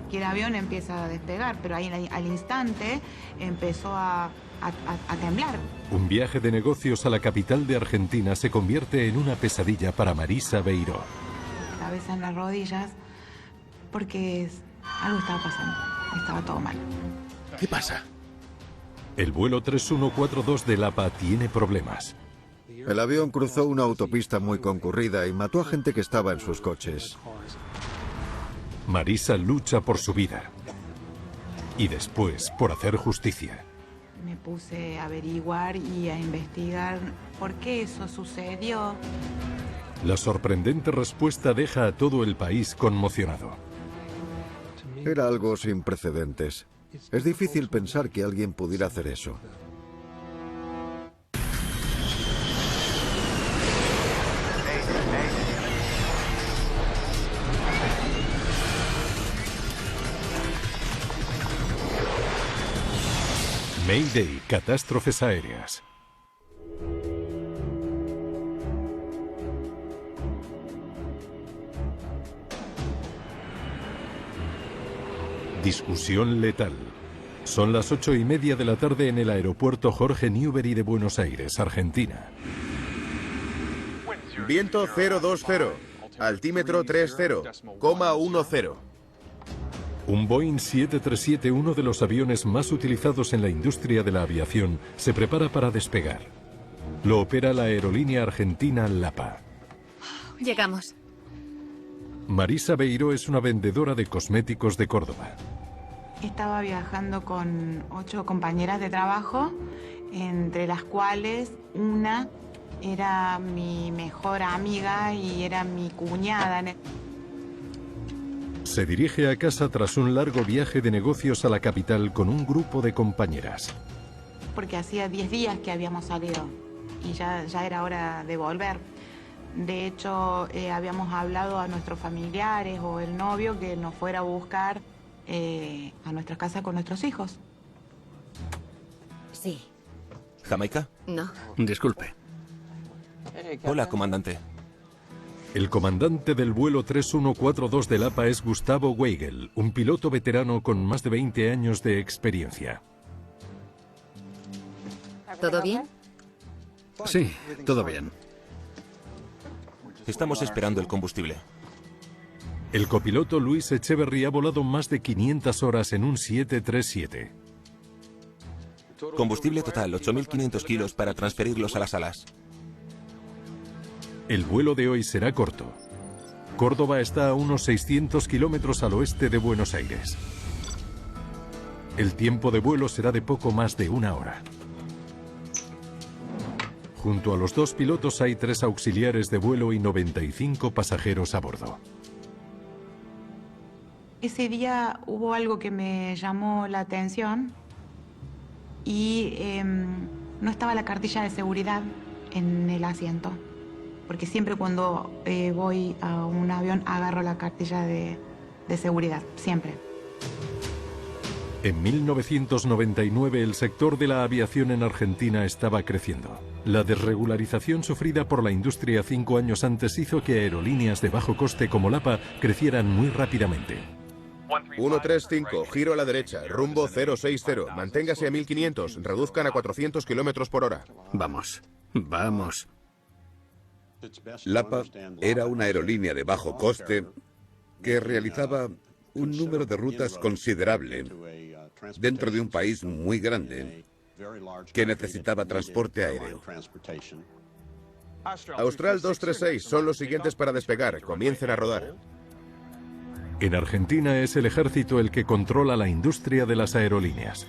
cualquier avión empieza a despegar, pero ahí al instante empezó a temblar. Un viaje de negocios a la capital de Argentina se convierte en una pesadilla para Marisa Beiró. Cabeza en las rodillas, porque algo estaba pasando, estaba todo mal. ¿Qué pasa? El vuelo 3142 del APA tiene problemas. El avión cruzó una autopista muy concurrida y mató a gente que estaba en sus coches. Marisa lucha por su vida y después por hacer justicia. Me puse a averiguar y a investigar por qué eso sucedió. La sorprendente respuesta deja a todo el país conmocionado. Era algo sin precedentes. Es difícil pensar que alguien pudiera hacer eso. Mayday, catástrofes aéreas. Discusión letal. Son las 8:30 de la tarde en el aeropuerto Jorge Newbery de Buenos Aires, Argentina. Viento 020, altímetro 30,10. Un Boeing 737, uno de los aviones más utilizados en la industria de la aviación, se prepara para despegar. Lo opera la aerolínea argentina LAPA. Llegamos. Marisa Beiró es una vendedora de cosméticos de Córdoba. Estaba viajando con 8 compañeras de trabajo, entre las cuales una era mi mejor amiga y era mi cuñada. Se dirige a casa tras un largo viaje de negocios a la capital con un grupo de compañeras. Porque hacía 10 días que habíamos salido y ya era hora de volver. De hecho, habíamos hablado a nuestros familiares o el novio que nos fuera a buscar a nuestra casa con nuestros hijos. Sí. ¿Jamaica? No. Disculpe. Hola, comandante. El comandante del vuelo 3142 del APA es Gustavo Weigel, un piloto veterano con más de 20 años de experiencia. ¿Todo bien? Sí, todo bien. Estamos esperando el combustible. El copiloto Luis Echeverry ha volado más de 500 horas en un 737. Combustible total, 8.500 kilos para transferirlos a las alas. El vuelo de hoy será corto. Córdoba está a unos 600 kilómetros al oeste de Buenos Aires. El tiempo de vuelo será de poco más de 1 hora. Junto a los 2 pilotos hay 3 auxiliares de vuelo y 95 pasajeros a bordo. Ese día hubo algo que me llamó la atención y no estaba la cartilla de seguridad en el asiento. Porque siempre cuando voy a un avión agarro la cartilla de seguridad, siempre. En 1999 el sector de la aviación en Argentina estaba creciendo. La desregularización sufrida por la industria 5 años antes hizo que aerolíneas de bajo coste como LAPA crecieran muy rápidamente. 135, giro a la derecha, rumbo 060, manténgase a 1500, reduzcan a 400 kilómetros por hora. Vamos, vamos. LAPA era una aerolínea de bajo coste que realizaba un número de rutas considerable dentro de un país muy grande que necesitaba transporte aéreo. Austral 236 son los siguientes para despegar. Comiencen a rodar. En Argentina es el ejército el que controla la industria de las aerolíneas.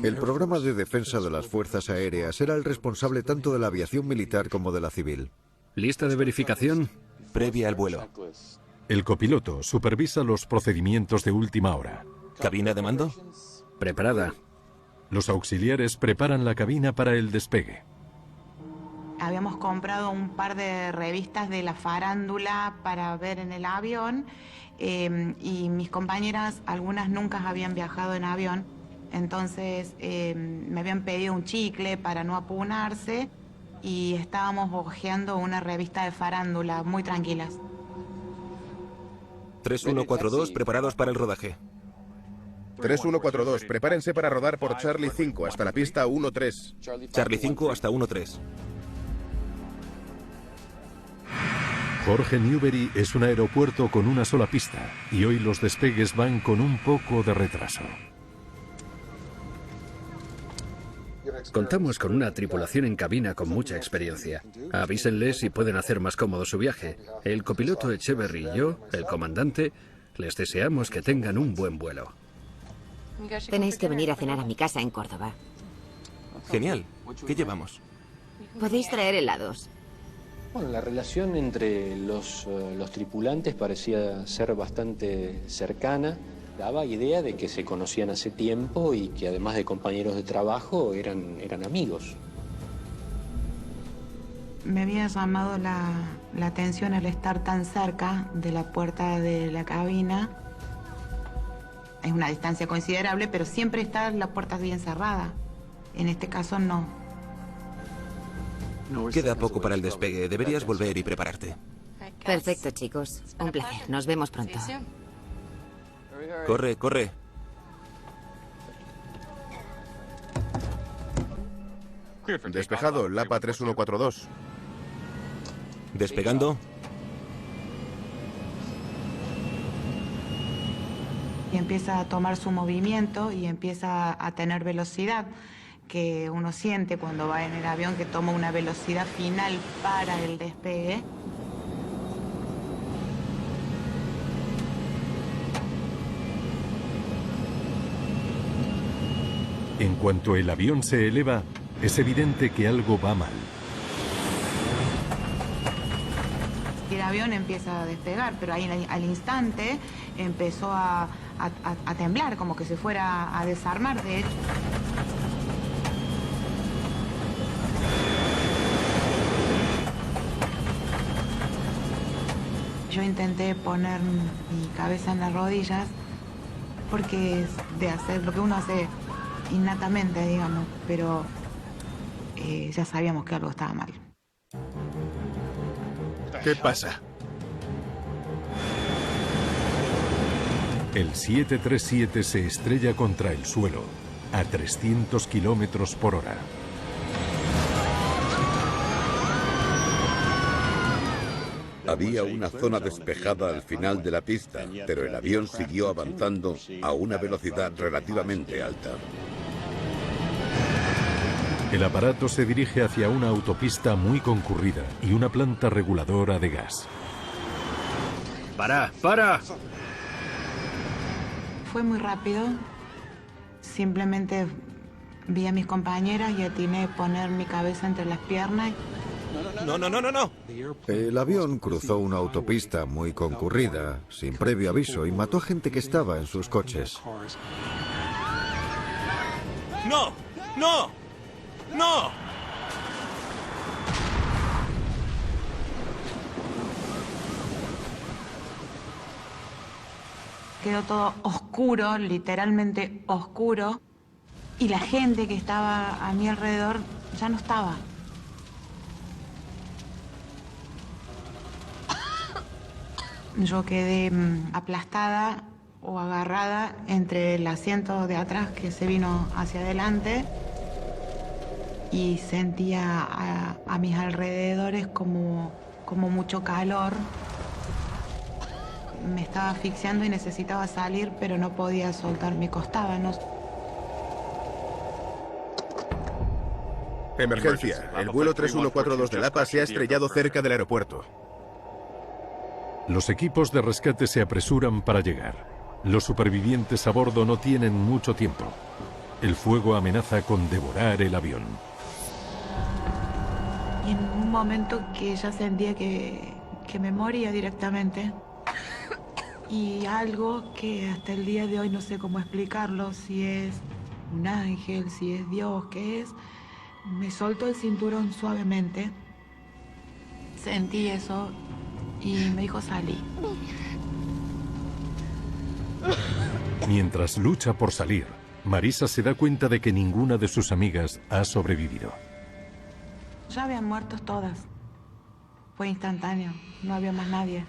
El programa de defensa de las fuerzas aéreas era el responsable tanto de la aviación militar como de la civil. ¿Lista de verificación? Previa al vuelo. El copiloto supervisa los procedimientos de última hora. ¿Cabina de mando? Preparada. Los auxiliares preparan la cabina para el despegue. Habíamos comprado un par de revistas de la farándula para ver en el avión y mis compañeras, algunas nunca habían viajado en avión, entonces me habían pedido un chicle para no apunarse y estábamos hojeando una revista de farándula muy tranquilas. 3142, preparados para el rodaje. 3142, prepárense para rodar por Charlie 5 hasta la pista 13. Charlie 5 hasta 13. Jorge Newbery es un aeropuerto con una sola pista y hoy los despegues van con un poco de retraso. Contamos con una tripulación en cabina con mucha experiencia. Avísenles si pueden hacer más cómodo su viaje. El copiloto Echeverry y yo, el comandante, les deseamos que tengan un buen vuelo. Tenéis que venir a cenar a mi casa en Córdoba. Genial. ¿Qué llevamos? Podéis traer helados. Bueno, la relación entre los tripulantes parecía ser bastante cercana. Daba idea de que se conocían hace tiempo y que además de compañeros de trabajo eran amigos. Me había llamado la atención al estar tan cerca de la puerta de la cabina. Es una distancia considerable, pero siempre está la puerta bien cerrada. En este caso no. Queda poco para el despegue. Deberías volver y prepararte. Perfecto, chicos. Un placer. Nos vemos pronto. Corre, corre. Despejado, Lapa 3142. Despegando. Y empieza a tomar su movimiento y empieza a tener velocidad, que uno siente cuando va en el avión que toma una velocidad final para el despegue. En cuanto el avión se eleva, es evidente que algo va mal. El avión empieza a despegar, pero ahí al instante empezó a temblar, como que se fuera a desarmar, de hecho. Yo intenté poner mi cabeza en las rodillas, porque es de hacer lo que uno hace innatamente, digamos, pero ya sabíamos que algo estaba mal. ¿Qué pasa? El 737 se estrella contra el suelo a 300 kilómetros por hora. Había una zona despejada al final de la pista, pero el avión siguió avanzando a una velocidad relativamente alta. El aparato se dirige hacia una autopista muy concurrida y una planta reguladora de gas. ¡Para! ¡Para! Fue muy rápido. Simplemente vi a mis compañeras y atiné a poner mi cabeza entre las piernas. No, no, no, no, no. El avión cruzó una autopista muy concurrida, sin previo aviso, y mató a gente que estaba en sus coches. ¡No! ¡No! ¡No! Quedó todo oscuro, literalmente oscuro, y la gente que estaba a mi alrededor ya no estaba. Yo quedé aplastada o agarrada entre el asiento de atrás que se vino hacia adelante y sentía a mis alrededores como mucho calor. Me estaba asfixiando y necesitaba salir, pero no podía soltar, me costaba, ¿no? Emergencia. El vuelo 3142 de Lapa se ha estrellado cerca del aeropuerto. Los equipos de rescate se apresuran para llegar. Los supervivientes a bordo no tienen mucho tiempo. El fuego amenaza con devorar el avión. Y en un momento que ya sentía que me moría directamente. Y algo que hasta el día de hoy no sé cómo explicarlo, si es un ángel, si es Dios, qué es, me soltó el cinturón suavemente. Sentí eso y me dijo salí. Mientras lucha por salir, Marisa se da cuenta de que ninguna de sus amigas ha sobrevivido. Ya habían muerto todas. Fue instantáneo, no había más nadie.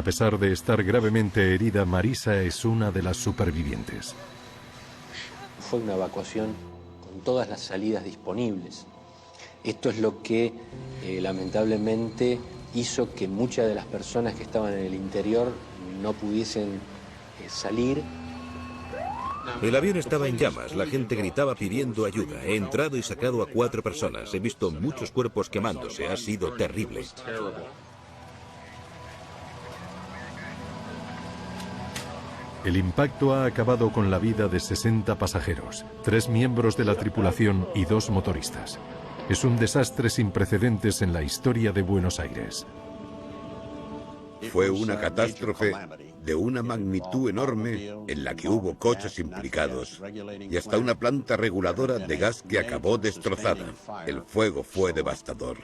A pesar de estar gravemente herida, Marisa es una de las supervivientes. Fue una evacuación con todas las salidas disponibles. Esto es lo que lamentablemente hizo que muchas de las personas que estaban en el interior no pudiesen salir. El avión estaba en llamas, la gente gritaba pidiendo ayuda. He entrado y sacado a 4 personas. He visto muchos cuerpos quemándose. Ha sido terrible. El impacto ha acabado con la vida de 60 pasajeros, 3 miembros de la tripulación y 2 motoristas. Es un desastre sin precedentes en la historia de Buenos Aires. Fue una catástrofe de una magnitud enorme en la que hubo coches implicados y hasta una planta reguladora de gas que acabó destrozada. El fuego fue devastador.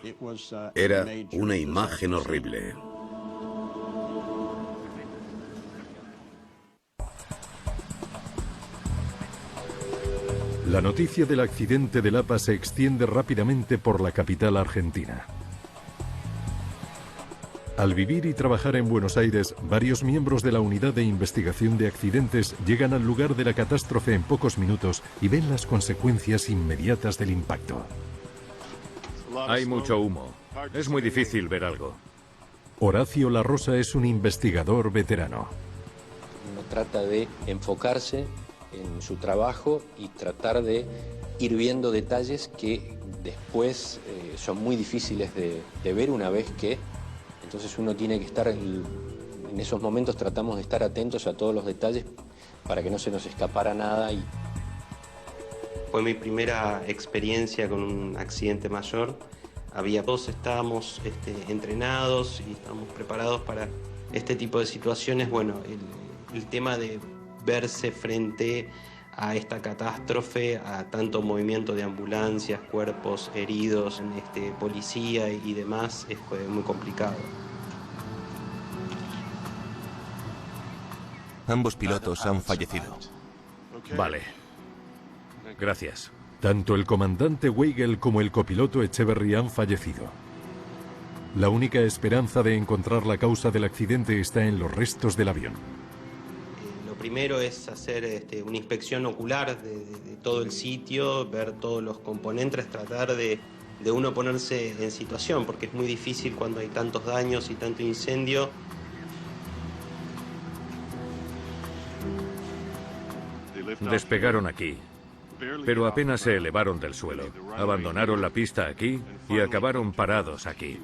Era una imagen horrible. La noticia del accidente del APA se extiende rápidamente por la capital argentina. Al vivir y trabajar en Buenos Aires, varios miembros de la Unidad de Investigación de Accidentes llegan al lugar de la catástrofe en pocos minutos y ven las consecuencias inmediatas del impacto. Hay mucho humo. Es muy difícil ver algo. Horacio La Rosa es un investigador veterano. Uno trata de enfocarse en su trabajo y tratar de ir viendo detalles que después son muy difíciles de ver una vez que... Entonces uno tiene que estar, en esos momentos tratamos de estar atentos a todos los detalles para que no se nos escapara nada. Fue mi primera experiencia con un accidente mayor. Todos estábamos entrenados y estábamos preparados para este tipo de situaciones. Bueno, el tema de verse frente a esta catástrofe, a tanto movimiento de ambulancias, cuerpos heridos, policía y demás, fue muy complicado. Ambos pilotos han fallecido. Vale. Gracias. Tanto el comandante Weigel como el copiloto Echeverry han fallecido. La única esperanza de encontrar la causa del accidente está en los restos del avión. Lo primero es hacer una inspección ocular de todo el sitio, ver todos los componentes, tratar de uno ponerse en situación, porque es muy difícil cuando hay tantos daños y tanto incendio. Despegaron aquí, pero apenas se elevaron del suelo. Abandonaron la pista aquí y acabaron parados aquí.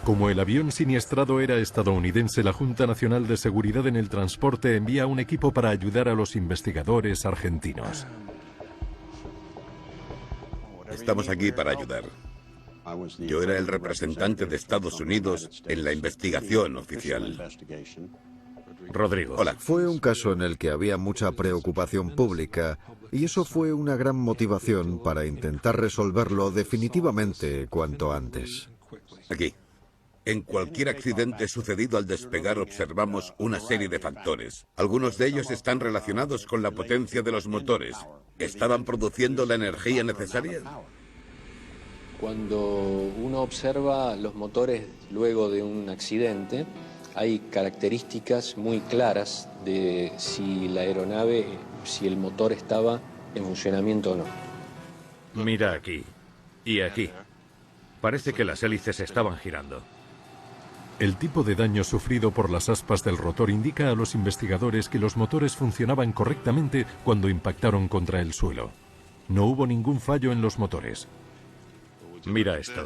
Como el avión siniestrado era estadounidense, la Junta Nacional de Seguridad en el Transporte envía un equipo para ayudar a los investigadores argentinos. Estamos aquí para ayudar. Yo era el representante de Estados Unidos en la investigación oficial. Rodrigo. Hola. Fue un caso en el que había mucha preocupación pública y eso fue una gran motivación para intentar resolverlo definitivamente cuanto antes. Aquí. En cualquier accidente sucedido al despegar observamos una serie de factores. Algunos de ellos están relacionados con la potencia de los motores. ¿Estaban produciendo la energía necesaria? Cuando uno observa los motores luego de un accidente, hay características muy claras de si la aeronave, si el motor estaba en funcionamiento o no. Mira aquí y aquí. Parece que las hélices estaban girando. El tipo de daño sufrido por las aspas del rotor indica a los investigadores que los motores funcionaban correctamente cuando impactaron contra el suelo. No hubo ningún fallo en los motores. Mira esto.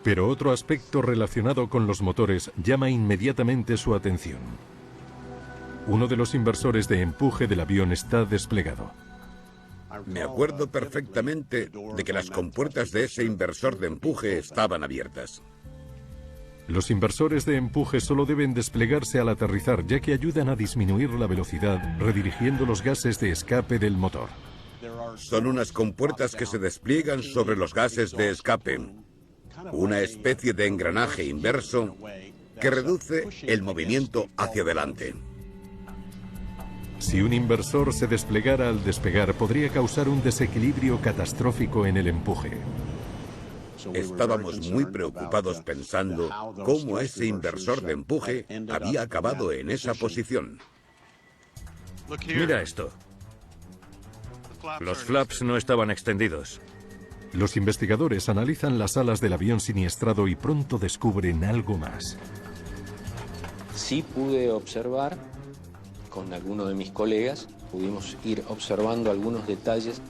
Pero otro aspecto relacionado con los motores llama inmediatamente su atención. Uno de los inversores de empuje del avión está desplegado. Me acuerdo perfectamente de que las compuertas de ese inversor de empuje estaban abiertas. Los inversores de empuje solo deben desplegarse al aterrizar, ya que ayudan a disminuir la velocidad, redirigiendo los gases de escape del motor. Son unas compuertas que se despliegan sobre los gases de escape. Una especie de engranaje inverso que reduce el movimiento hacia adelante. Si un inversor se desplegara al despegar, podría causar un desequilibrio catastrófico en el empuje. Estábamos muy preocupados pensando cómo ese inversor de empuje había acabado en esa posición. Mira esto. Los flaps no estaban extendidos. Los investigadores analizan las alas del avión siniestrado y pronto descubren algo más. Sí pude observar, con alguno de mis colegas, pudimos ir observando algunos detalles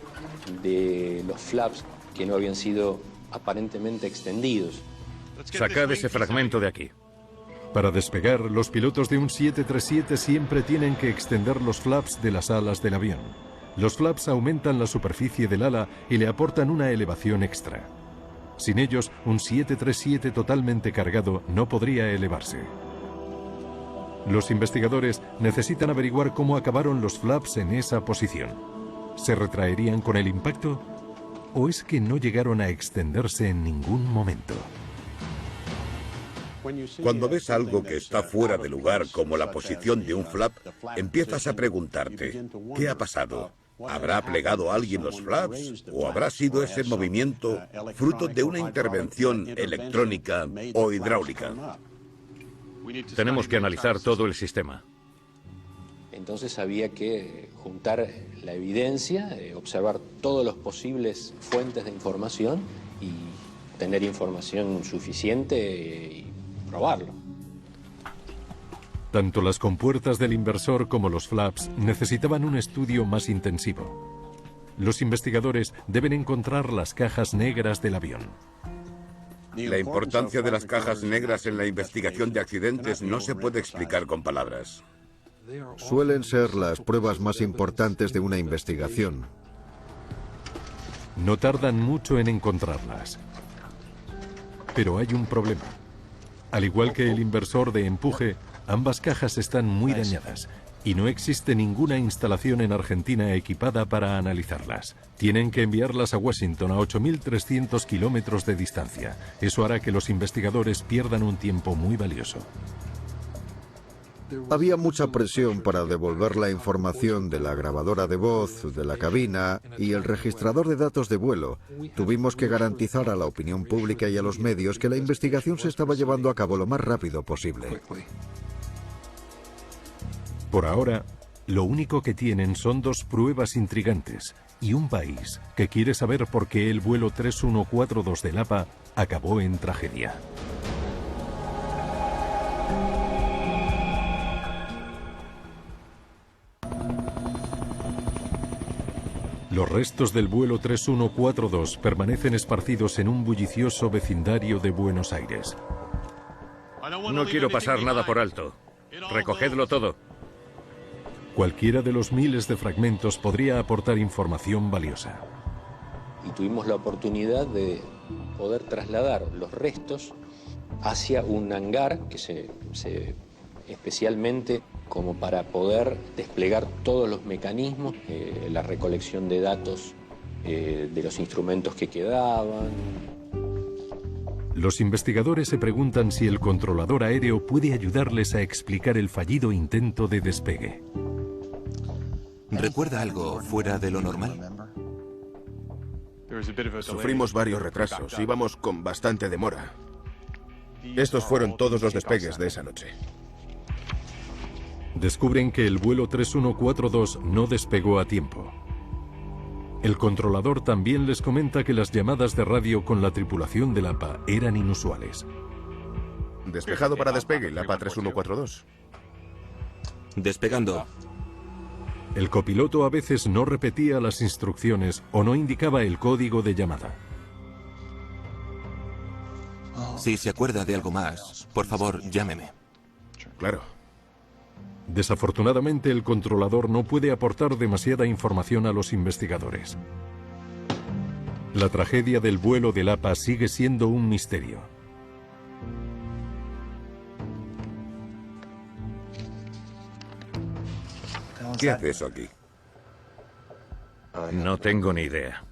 de los flaps que no habían sido aparentemente extendidos. Sacad ese fragmento de aquí. Para despegar, los pilotos de un 737 siempre tienen que extender los flaps de las alas del avión. Los flaps aumentan la superficie del ala y le aportan una elevación extra. Sin ellos, un 737 totalmente cargado no podría elevarse. Los investigadores necesitan averiguar cómo acabaron los flaps en esa posición. ¿Se retraerían con el impacto? ¿O es que no llegaron a extenderse en ningún momento? Cuando ves algo que está fuera de lugar, como la posición de un flap, empiezas a preguntarte, ¿qué ha pasado? ¿Habrá plegado alguien los flaps? ¿O habrá sido ese movimiento fruto de una intervención electrónica o hidráulica? Tenemos que analizar todo el sistema. Entonces había que juntar la evidencia, observar todas las posibles fuentes de información y tener información suficiente y probarlo. Tanto las compuertas del inversor como los flaps necesitaban un estudio más intensivo. Los investigadores deben encontrar las cajas negras del avión. La importancia de las cajas negras en la investigación de accidentes no se puede explicar con palabras. Suelen ser las pruebas más importantes de una investigación. No tardan mucho en encontrarlas. Pero hay un problema. Al igual que el inversor de empuje, ambas cajas están muy dañadas y no existe ninguna instalación en Argentina equipada para analizarlas. Tienen que enviarlas a Washington a 8.300 kilómetros de distancia. Eso hará que los investigadores pierdan un tiempo muy valioso. Había mucha presión para devolver la información de la grabadora de voz, de la cabina y el registrador de datos de vuelo. Tuvimos que garantizar a la opinión pública y a los medios que la investigación se estaba llevando a cabo lo más rápido posible. Por ahora, lo único que tienen son dos pruebas intrigantes y un país que quiere saber por qué el vuelo 3142 del APA acabó en tragedia. Los restos del vuelo 3142 permanecen esparcidos en un bullicioso vecindario de Buenos Aires. No quiero pasar nada por alto. Recogedlo todo. Cualquiera de los miles de fragmentos podría aportar información valiosa. Y tuvimos la oportunidad de poder trasladar los restos hacia un hangar que se especialmente como para poder desplegar todos los mecanismos, la recolección de datos de los instrumentos que quedaban. Los investigadores se preguntan si el controlador aéreo puede ayudarles a explicar el fallido intento de despegue. ¿Recuerda algo fuera de lo normal? Sufrimos varios retrasos, íbamos con bastante demora. Estos fueron todos los despegues de esa noche. Descubren que el vuelo 3142 no despegó a tiempo. El controlador también les comenta que las llamadas de radio con la tripulación del APA eran inusuales. Despejado para despegue, el APA 3142. Despegando. El copiloto a veces no repetía las instrucciones o no indicaba el código de llamada. Si se acuerda de algo más, por favor, llámeme. Claro. Desafortunadamente, el controlador no puede aportar demasiada información a los investigadores. La tragedia del vuelo del APA sigue siendo un misterio. ¿Qué hace eso aquí? No tengo ni idea.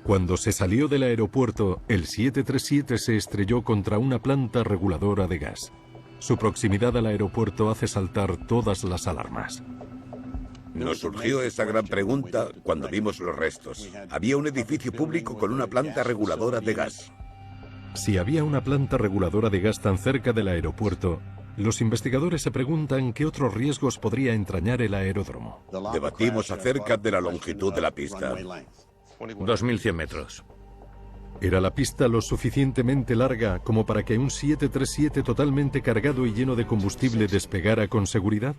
Cuando se salió del aeropuerto, el 737 se estrelló contra una planta reguladora de gas. Su proximidad al aeropuerto hace saltar todas las alarmas. Nos surgió esa gran pregunta cuando vimos los restos. Había un edificio público con una planta reguladora de gas. Si había una planta reguladora de gas tan cerca del aeropuerto, los investigadores se preguntan qué otros riesgos podría entrañar el aeródromo. Debatimos acerca de la longitud de la pista. 2100 metros. ¿Era la pista lo suficientemente larga como para que un 737 totalmente cargado y lleno de combustible despegara con seguridad?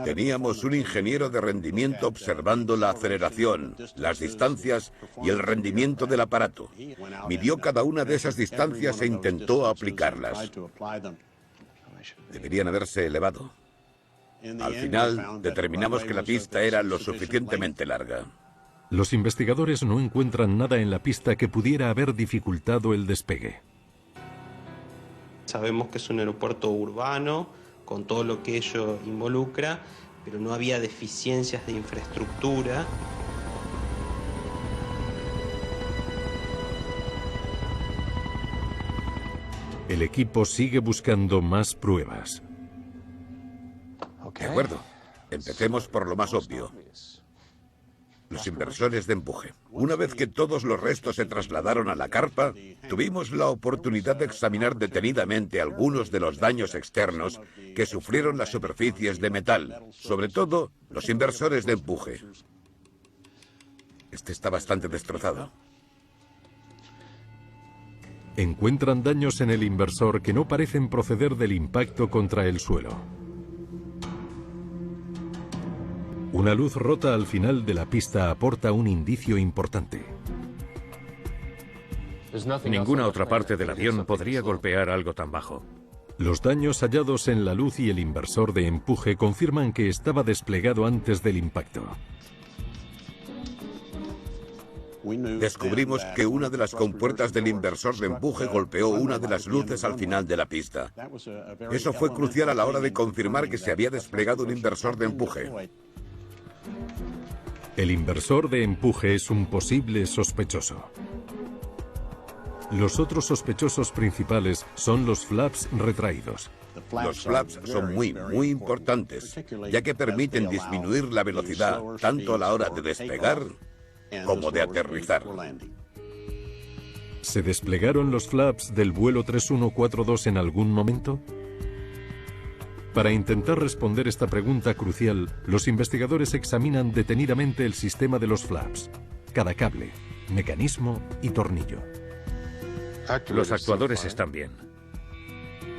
Teníamos un ingeniero de rendimiento observando la aceleración, las distancias y el rendimiento del aparato. Midió cada una de esas distancias e intentó aplicarlas. Deberían haberse elevado. Al final, determinamos que la pista era lo suficientemente larga. Los investigadores no encuentran nada en la pista que pudiera haber dificultado el despegue. Sabemos que es un aeropuerto urbano, con todo lo que ello involucra, pero no había deficiencias de infraestructura. El equipo sigue buscando más pruebas. De acuerdo. Empecemos por lo más obvio. Los inversores de empuje. Una vez que todos los restos se trasladaron a la carpa, tuvimos la oportunidad de examinar detenidamente algunos de los daños externos que sufrieron las superficies de metal, sobre todo los inversores de empuje. Este está bastante destrozado. Encuentran daños en el inversor que no parecen proceder del impacto contra el suelo. Una luz rota al final de la pista aporta un indicio importante. Ninguna otra parte del avión podría golpear algo tan bajo. Los daños hallados en la luz y el inversor de empuje confirman que estaba desplegado antes del impacto. Descubrimos que una de las compuertas del inversor de empuje golpeó una de las luces al final de la pista. Eso fue crucial a la hora de confirmar que se había desplegado un inversor de empuje. El inversor de empuje es un posible sospechoso. Los otros sospechosos principales son los flaps retraídos. Los flaps son muy importantes, ya que permiten disminuir la velocidad tanto a la hora de despegar como de aterrizar. ¿Se desplegaron los flaps del vuelo 3142 en algún momento? Para intentar responder esta pregunta crucial, los investigadores examinan detenidamente el sistema de los flaps, cada cable, mecanismo y tornillo. Los actuadores están bien.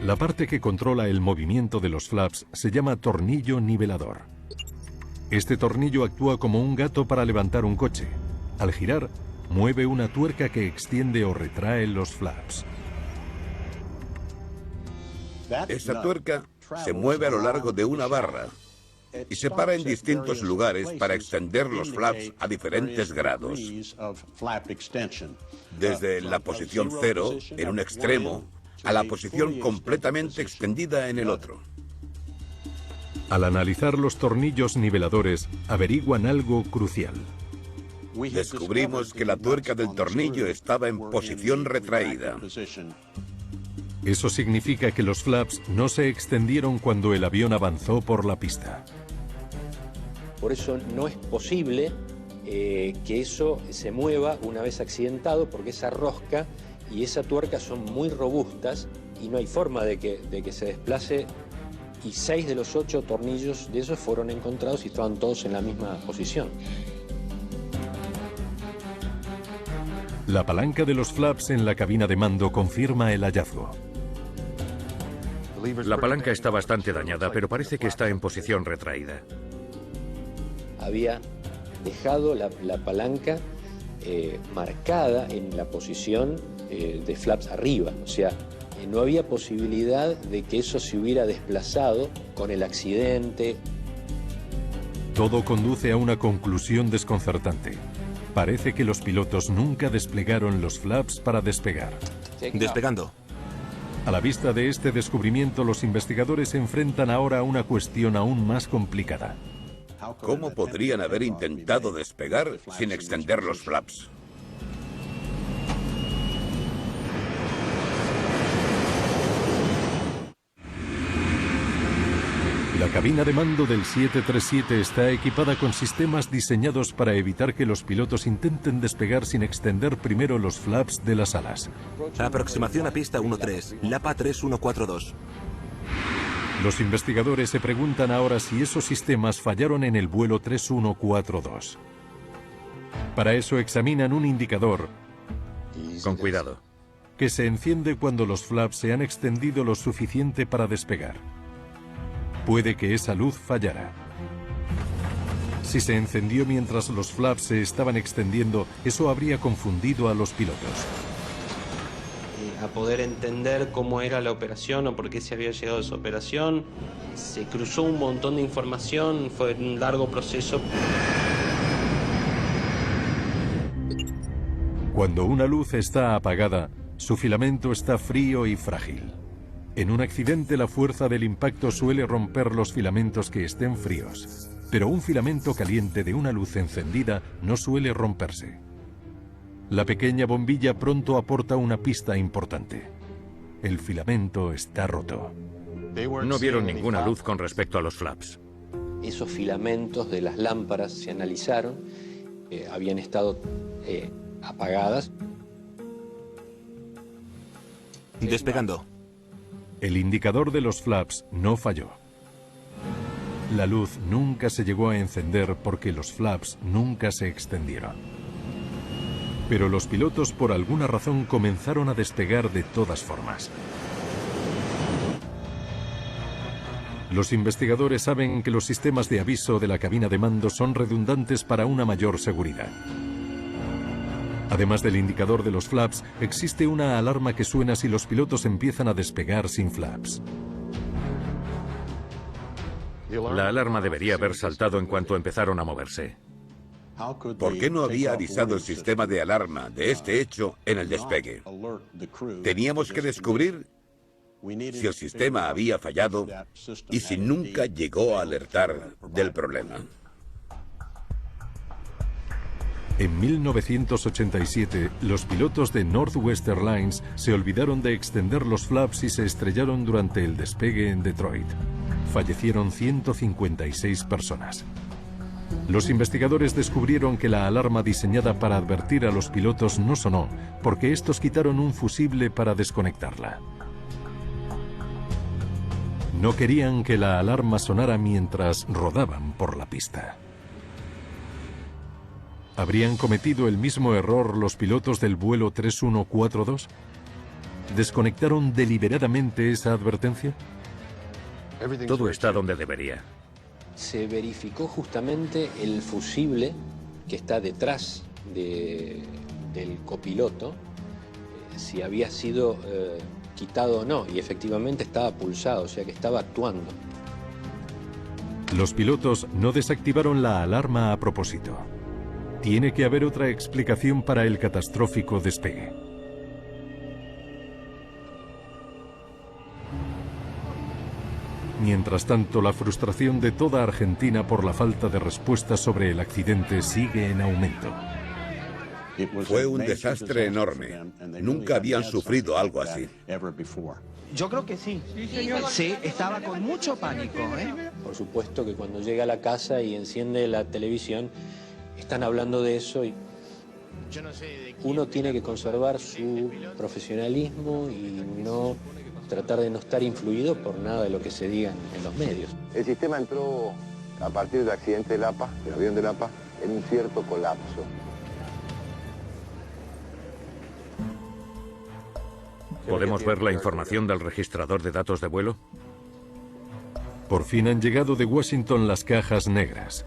La parte que controla el movimiento de los flaps se llama tornillo nivelador. Este tornillo actúa como un gato para levantar un coche. Al girar, mueve una tuerca que extiende o retrae los flaps. Esa tuerca se mueve a lo largo de una barra y se para en distintos lugares para extender los flaps a diferentes grados. Desde la posición 0 en un extremo a la posición completamente extendida en el otro. Al analizar los tornillos niveladores, averiguan algo crucial. Descubrimos que la tuerca del tornillo estaba en posición retraída. Eso significa que los flaps no se extendieron cuando el avión avanzó por la pista. Por eso no es posible que eso se mueva una vez accidentado, porque esa rosca y esa tuerca son muy robustas y no hay forma de que se desplace, y 6 de los 8 tornillos de esos fueron encontrados y estaban todos en la misma posición. La palanca de los flaps en la cabina de mando confirma el hallazgo. La palanca está bastante dañada, pero parece que está en posición retraída. Había dejado la palanca marcada en la posición de flaps arriba, o sea, no había posibilidad de que eso se hubiera desplazado con el accidente. Todo conduce a una conclusión desconcertante. Parece que los pilotos nunca desplegaron los flaps para despegar. Despegando. A la vista de este descubrimiento, los investigadores se enfrentan ahora a una cuestión aún más complicada. ¿Cómo podrían haber intentado despegar sin extender los flaps? La cabina de mando del 737 está equipada con sistemas diseñados para evitar que los pilotos intenten despegar sin extender primero los flaps de las alas. Aproximación a pista 13, Lapa 3142. Los investigadores se preguntan ahora si esos sistemas fallaron en el vuelo 3142. Para eso examinan un indicador, con cuidado, que se enciende cuando los flaps se han extendido lo suficiente para despegar. Puede que esa luz fallara. Si se encendió mientras los flaps se estaban extendiendo, eso habría confundido a los pilotos. A poder entender cómo era la operación o por qué se había llegado a esa operación. Se cruzó un montón de información, fue un largo proceso. Cuando una luz está apagada, su filamento está frío y frágil. En un accidente, la fuerza del impacto suele romper los filamentos que estén fríos, pero un filamento caliente de una luz encendida no suele romperse. La pequeña bombilla pronto aporta una pista importante. El filamento está roto. No vieron ninguna luz con respecto a los flaps. Esos filamentos de las lámparas se analizaron, habían estado apagadas. Despegando. El indicador de los flaps no falló. La luz nunca se llegó a encender porque los flaps nunca se extendieron. Pero los pilotos por alguna razón comenzaron a despegar de todas formas. Los investigadores saben que los sistemas de aviso de la cabina de mando son redundantes para una mayor seguridad. Además del indicador de los flaps, existe una alarma que suena si los pilotos empiezan a despegar sin flaps. La alarma debería haber saltado en cuanto empezaron a moverse. ¿Por qué no había avisado el sistema de alarma de este hecho en el despegue? Teníamos que descubrir si el sistema había fallado y si nunca llegó a alertar del problema. En 1987, los pilotos de Northwest Airlines se olvidaron de extender los flaps y se estrellaron durante el despegue en Detroit. Fallecieron 156 personas. Los investigadores descubrieron que la alarma diseñada para advertir a los pilotos no sonó, porque estos quitaron un fusible para desconectarla. No querían que la alarma sonara mientras rodaban por la pista. ¿Habrían cometido el mismo error los pilotos del vuelo 3142? ¿Desconectaron deliberadamente esa advertencia? Todo está donde debería. Se verificó justamente el fusible que está detrás del copiloto, si había sido quitado o no, y efectivamente estaba pulsado, o sea que estaba actuando. Los pilotos no desactivaron la alarma a propósito. Tiene que haber otra explicación para el catastrófico despegue. Mientras tanto, la frustración de toda Argentina por la falta de respuesta sobre el accidente sigue en aumento. Fue un desastre enorme. Nunca habían sufrido algo así. Yo creo que sí. Sí, estaba con mucho pánico, ¿eh? Por supuesto que cuando llega a la casa y enciende la televisión, están hablando de eso y uno tiene que conservar su profesionalismo y no tratar de no estar influido por nada de lo que se diga en los medios. El sistema entró a partir del accidente de Lapa, del avión de Lapa, en un cierto colapso. ¿Podemos ver la información del registrador de datos de vuelo? Por fin han llegado de Washington las cajas negras.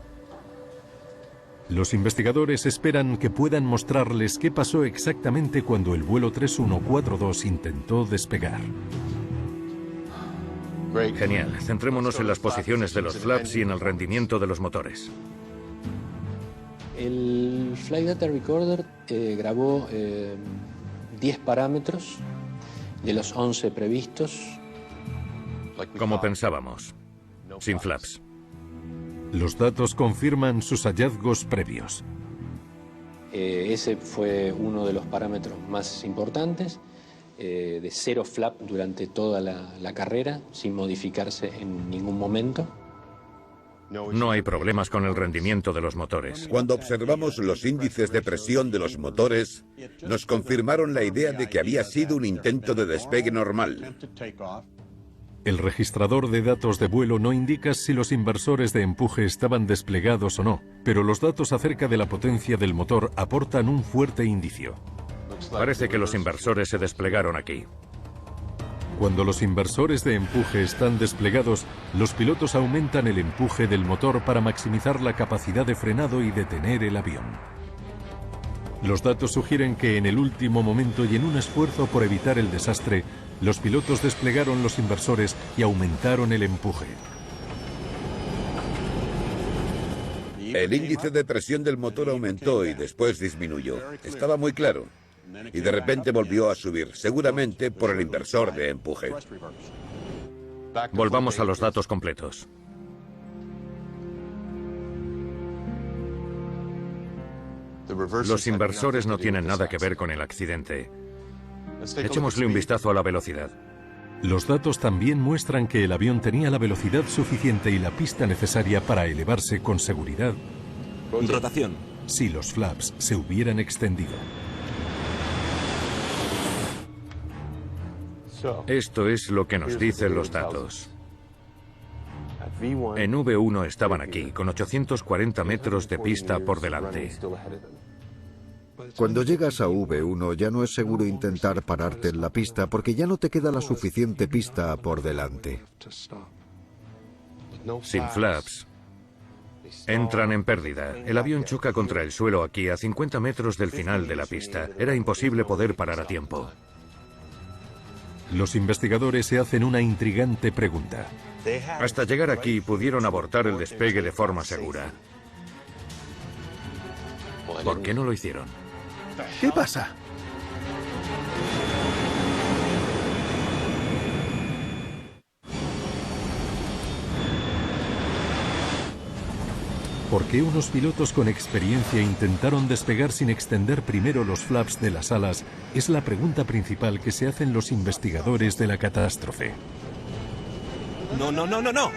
Los investigadores esperan que puedan mostrarles qué pasó exactamente cuando el vuelo 3142 intentó despegar. Genial. Centrémonos en las posiciones de los flaps y en el rendimiento de los motores. El Flight Data Recorder grabó 10 parámetros de los 11 previstos. Como pensábamos, sin flaps. Los datos confirman sus hallazgos previos. Ese fue uno de los parámetros más importantes, de 0 flap durante toda la carrera, sin modificarse en ningún momento. No hay problemas con el rendimiento de los motores. Cuando observamos los índices de presión de los motores, nos confirmaron la idea de que había sido un intento de despegue normal. El registrador de datos de vuelo no indica si los inversores de empuje estaban desplegados o no, pero los datos acerca de la potencia del motor aportan un fuerte indicio. Parece que los inversores se desplegaron aquí. Cuando los inversores de empuje están desplegados, los pilotos aumentan el empuje del motor para maximizar la capacidad de frenado y detener el avión. Los datos sugieren que en el último momento y en un esfuerzo por evitar el desastre, los pilotos desplegaron los inversores y aumentaron el empuje. El índice de presión del motor aumentó y después disminuyó. Estaba muy claro. Y de repente volvió a subir, seguramente por el inversor de empuje. Volvamos a los datos completos. Los inversores no tienen nada que ver con el accidente. Echémosle un vistazo a la velocidad. Los datos también muestran que el avión tenía la velocidad suficiente y la pista necesaria para elevarse con seguridad. Rotación. Si los flaps se hubieran extendido. Esto es lo que nos dicen los datos. En V1 estaban aquí, con 840 metros de pista por delante. Cuando llegas a V1 ya no es seguro intentar pararte en la pista porque ya no te queda la suficiente pista por delante. Sin flaps, entran en pérdida. El avión choca contra el suelo aquí, a 50 metros del final de la pista. Era imposible poder parar a tiempo. Los investigadores se hacen una intrigante pregunta. Hasta llegar aquí pudieron abortar el despegue de forma segura. ¿Por qué no lo hicieron? ¿Qué pasa? ¿Por qué unos pilotos con experiencia intentaron despegar sin extender primero los flaps de las alas? Es la pregunta principal que se hacen los investigadores de la catástrofe. No, no, no, no, no.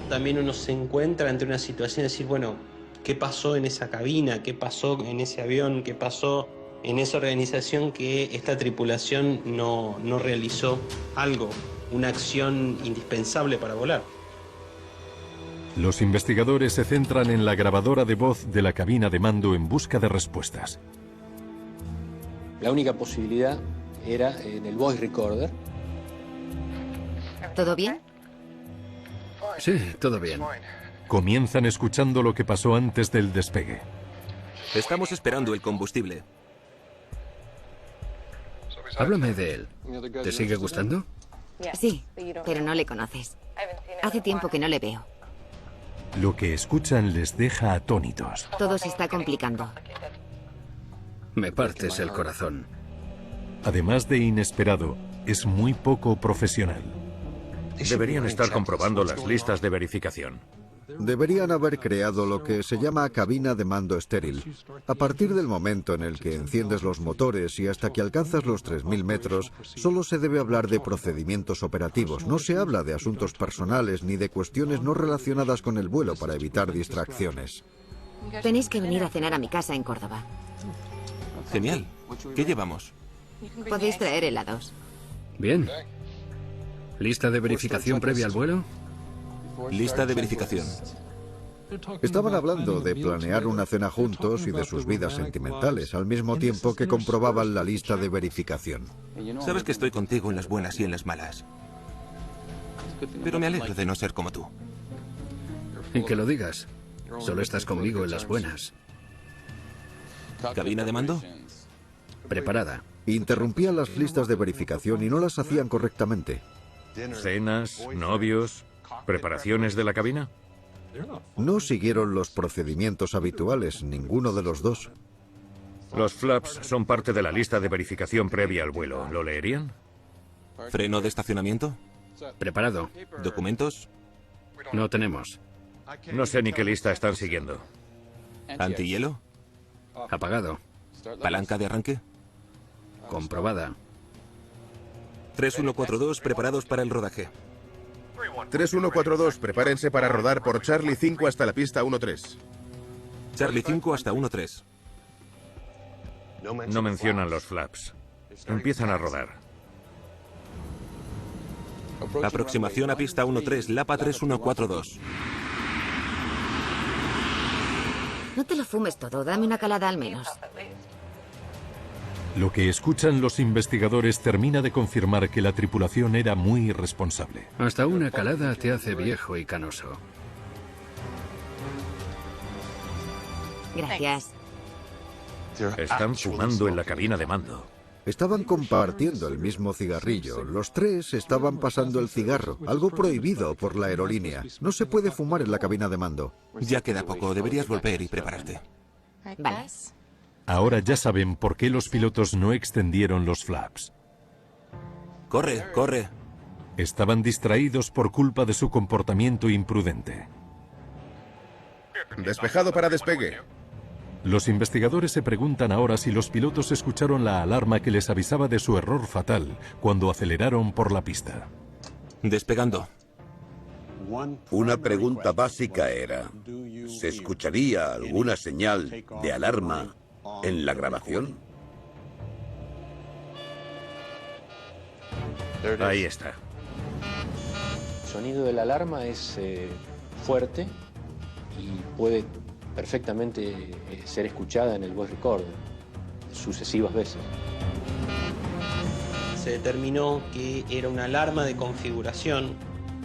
También uno se encuentra ante una situación de decir, bueno, ¿qué pasó en esa cabina? ¿Qué pasó en ese avión? ¿Qué pasó en esa organización que esta tripulación no realizó algo, una acción indispensable para volar? Los investigadores se centran en la grabadora de voz de la cabina de mando en busca de respuestas. La única posibilidad era en el voice recorder. ¿Todo bien? Sí, todo bien. Comienzan escuchando lo que pasó antes del despegue. Estamos esperando el combustible. Háblame de él. ¿Te sigue gustando? Sí, pero no le conoces. Hace tiempo que no le veo. Lo que escuchan les deja atónitos. Todo se está complicando. Me partes el corazón. Además de inesperado, es muy poco profesional. Deberían estar comprobando las listas de verificación. Deberían haber creado lo que se llama cabina de mando estéril. A partir del momento en el que enciendes los motores y hasta que alcanzas los 3000 metros, solo se debe hablar de procedimientos operativos. No se habla de asuntos personales ni de cuestiones no relacionadas con el vuelo para evitar distracciones. Tenéis que venir a cenar a mi casa en Córdoba. Genial. ¿Qué llevamos? Podéis traer helados. Bien. ¿Lista de verificación previa al vuelo? Lista de verificación. Estaban hablando de planear una cena juntos y de sus vidas sentimentales, al mismo tiempo que comprobaban la lista de verificación. Sabes que estoy contigo en las buenas y en las malas. Pero me alegro de no ser como tú. Y que lo digas. Solo estás conmigo en las buenas. ¿Cabina de mando? Preparada. Interrumpían las listas de verificación y no las hacían correctamente. ¿Cenas? ¿Novios? ¿Preparaciones de la cabina? No siguieron los procedimientos habituales, ninguno de los dos. Los flaps son parte de la lista de verificación previa al vuelo. ¿Lo leerían? ¿Freno de estacionamiento? Preparado. ¿Documentos? No tenemos. No sé ni qué lista están siguiendo. ¿Antihielo? Apagado. ¿Palanca de arranque? Comprobada. 3142 preparados para el rodaje. 3142, prepárense para rodar por Charlie 5 hasta la pista 13. Charlie 5 hasta 13. No mencionan los flaps. Empiezan a rodar. Aproximación a pista 13, Lapa 3142. No te lo fumes todo, dame una calada al menos. Lo que escuchan los investigadores termina de confirmar que la tripulación era muy irresponsable. Hasta una calada te hace viejo y canoso. Gracias. Están fumando en la cabina de mando. Estaban compartiendo el mismo cigarrillo. Los tres estaban pasando el cigarro, algo prohibido por la aerolínea. No se puede fumar en la cabina de mando. Ya queda poco, deberías volver y prepararte. Vale. Ahora ya saben por qué los pilotos no extendieron los flaps. Corre, corre. Estaban distraídos por culpa de su comportamiento imprudente. Despejado para despegue. Los investigadores se preguntan ahora si los pilotos escucharon la alarma que les avisaba de su error fatal cuando aceleraron por la pista. Despegando. Una pregunta básica era, ¿se escucharía alguna señal de alarma en la grabación? Ahí está. El sonido de la alarma es fuerte y puede perfectamente ser escuchada en el voice recorder sucesivas veces. Se determinó que era una alarma de configuración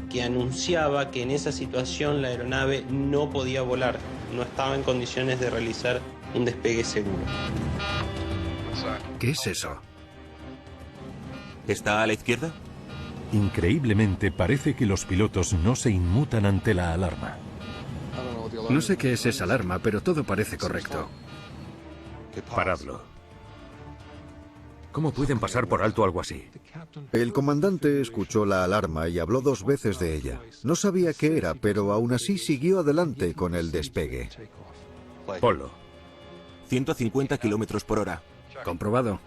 que anunciaba que en esa situación la aeronave no podía volar, no estaba en condiciones de realizar un despegue seguro. ¿Qué es eso? ¿Está a la izquierda? Increíblemente parece que los pilotos no se inmutan ante la alarma. No sé qué es esa alarma, pero todo parece correcto. Paradlo. ¿Cómo pueden pasar por alto algo así? El comandante escuchó la alarma y habló 2 veces de ella. No sabía qué era, pero aún así siguió adelante con el despegue. Ponlo. 150 kilómetros por hora. Comprobado.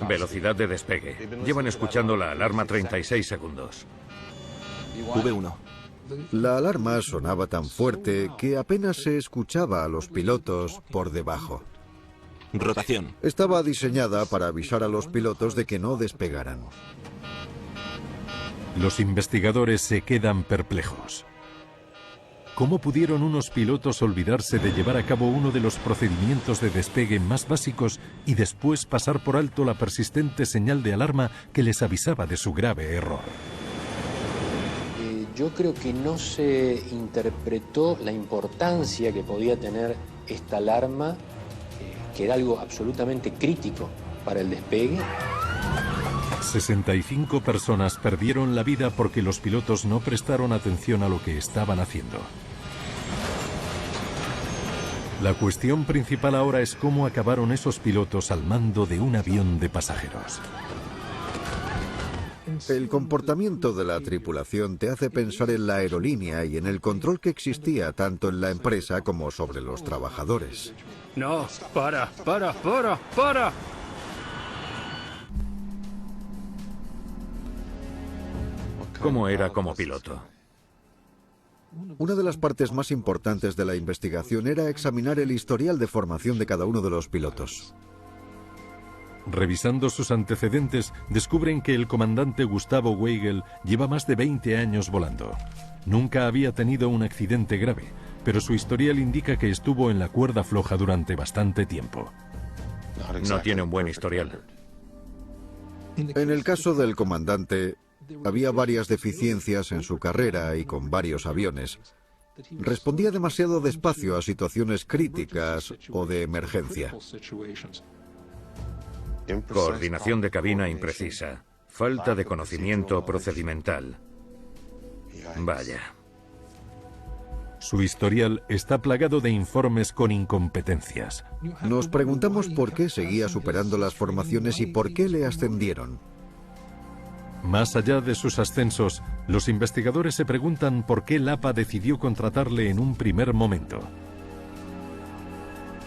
Velocidad de despegue. Llevan escuchando la alarma 36 segundos. V1. La alarma sonaba tan fuerte que apenas se escuchaba a los pilotos por debajo. Rotación. Estaba diseñada para avisar a los pilotos de que no despegaran. Los investigadores se quedan perplejos. ¿Cómo pudieron unos pilotos olvidarse de llevar a cabo uno de los procedimientos de despegue más básicos y después pasar por alto la persistente señal de alarma que les avisaba de su grave error? Yo creo que no se interpretó la importancia que podía tener esta alarma, que era algo absolutamente crítico para el despegue. 65 personas perdieron la vida porque los pilotos no prestaron atención a lo que estaban haciendo. La cuestión principal ahora es cómo acabaron esos pilotos al mando de un avión de pasajeros. El comportamiento de la tripulación te hace pensar en la aerolínea y en el control que existía tanto en la empresa como sobre los trabajadores. No, para. ¿Cómo era como piloto? Una de las partes más importantes de la investigación era examinar el historial de formación de cada uno de los pilotos. Revisando sus antecedentes, descubren que el comandante Gustavo Weigel lleva más de 20 años volando. Nunca había tenido un accidente grave, pero su historial indica que estuvo en la cuerda floja durante bastante tiempo. No tiene un buen historial. En el caso del comandante, había varias deficiencias en su carrera y con varios aviones. Respondía demasiado despacio a situaciones críticas o de emergencia. Coordinación de cabina imprecisa. Falta de conocimiento procedimental. Vaya. Su historial está plagado de informes con incompetencias. Nos preguntamos por qué seguía superando las formaciones y por qué le ascendieron. Más allá de sus ascensos, los investigadores se preguntan por qué Lapa decidió contratarle en un primer momento.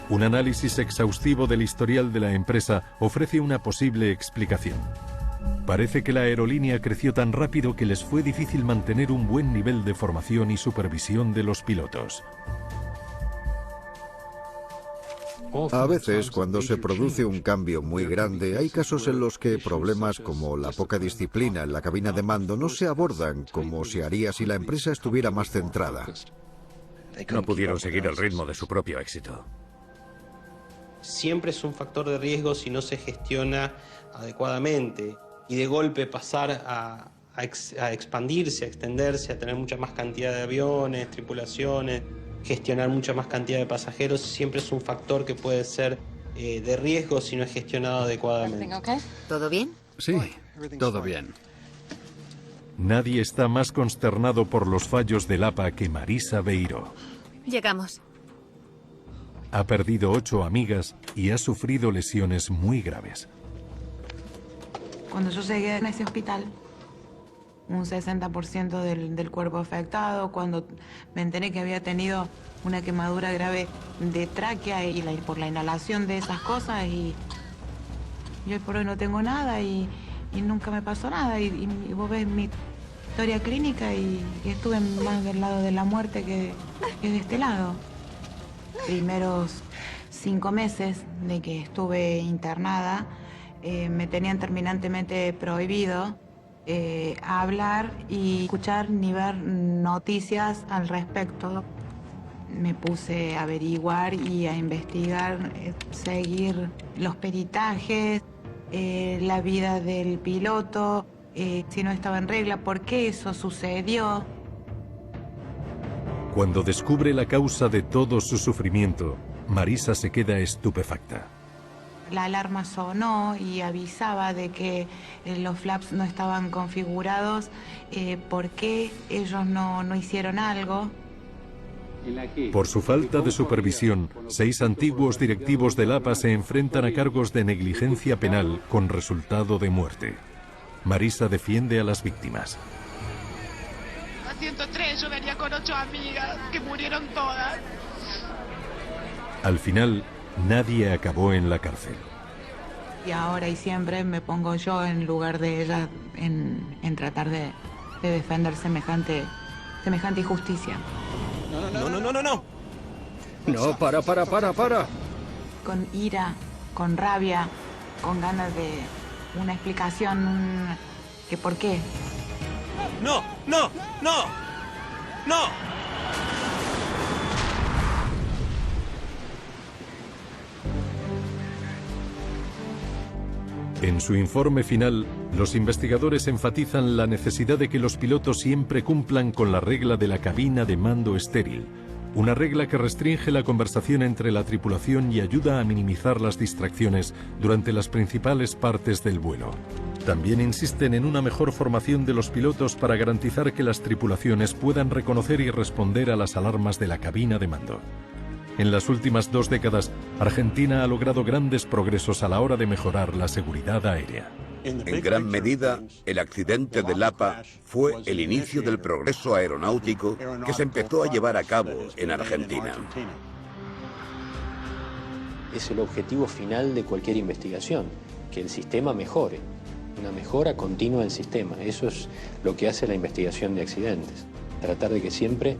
Un análisis exhaustivo del historial de la empresa ofrece una posible explicación. Parece que la aerolínea creció tan rápido que les fue difícil mantener un buen nivel de formación y supervisión de los pilotos. A veces, cuando se produce un cambio muy grande, hay casos en los que problemas como la poca disciplina en la cabina de mando no se abordan como se haría si la empresa estuviera más centrada. No pudieron seguir el ritmo de su propio éxito. Siempre es un factor de riesgo si no se gestiona adecuadamente y de golpe pasar a expandirse, a extenderse, a tener mucha más cantidad de aviones, tripulaciones, gestionar mucha más cantidad de pasajeros, siempre es un factor que puede ser de riesgo si no es gestionado adecuadamente. ¿Todo bien? Sí, todo bien. Nadie está más consternado por los fallos del APA que Marisa Beiró. Llegamos. Ha perdido 8 amigas y ha sufrido lesiones muy graves. Cuando yo llegué a ese hospital, un 60% del cuerpo afectado, cuando me enteré que había tenido una quemadura grave de tráquea y por la inhalación de esas cosas, y yo por hoy no tengo nada y nunca me pasó nada, y vos ves mi historia clínica y estuve más del lado de la muerte que de este lado. Primeros 5 meses de que estuve internada, me tenían terminantemente prohibido hablar y escuchar ni ver noticias al respecto. Me puse a averiguar y a investigar, seguir los peritajes, la vida del piloto, si no estaba en regla, por qué eso sucedió. Cuando descubre la causa de todo su sufrimiento, Marisa se queda estupefacta. La alarma sonó y avisaba de que los flaps no estaban configurados. ¿Por qué ellos no hicieron algo? Por su falta de supervisión, 6 antiguos directivos del APA se enfrentan a cargos de negligencia penal con resultado de muerte. Marisa defiende a las víctimas. A 103 yo venía con 8 amigas que murieron todas. Al final, nadie acabó en la cárcel. Y ahora y siempre me pongo yo en lugar de ella en tratar de defender semejante injusticia. No. No, para. Con ira, con rabia, con ganas de una explicación, que por qué. No. En su informe final, los investigadores enfatizan la necesidad de que los pilotos siempre cumplan con la regla de la cabina de mando estéril, una regla que restringe la conversación entre la tripulación y ayuda a minimizar las distracciones durante las principales partes del vuelo. También insisten en una mejor formación de los pilotos para garantizar que las tripulaciones puedan reconocer y responder a las alarmas de la cabina de mando. En las últimas 2 décadas, Argentina ha logrado grandes progresos a la hora de mejorar la seguridad aérea. En gran medida, el accidente del APA fue el inicio del progreso aeronáutico que se empezó a llevar a cabo en Argentina. Es el objetivo final de cualquier investigación, que el sistema mejore, una mejora continua del sistema. Eso es lo que hace la investigación de accidentes, tratar de que siempre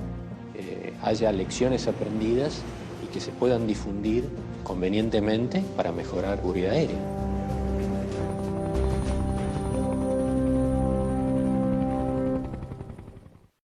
haya lecciones aprendidas y que se puedan difundir convenientemente para mejorar la seguridad aérea.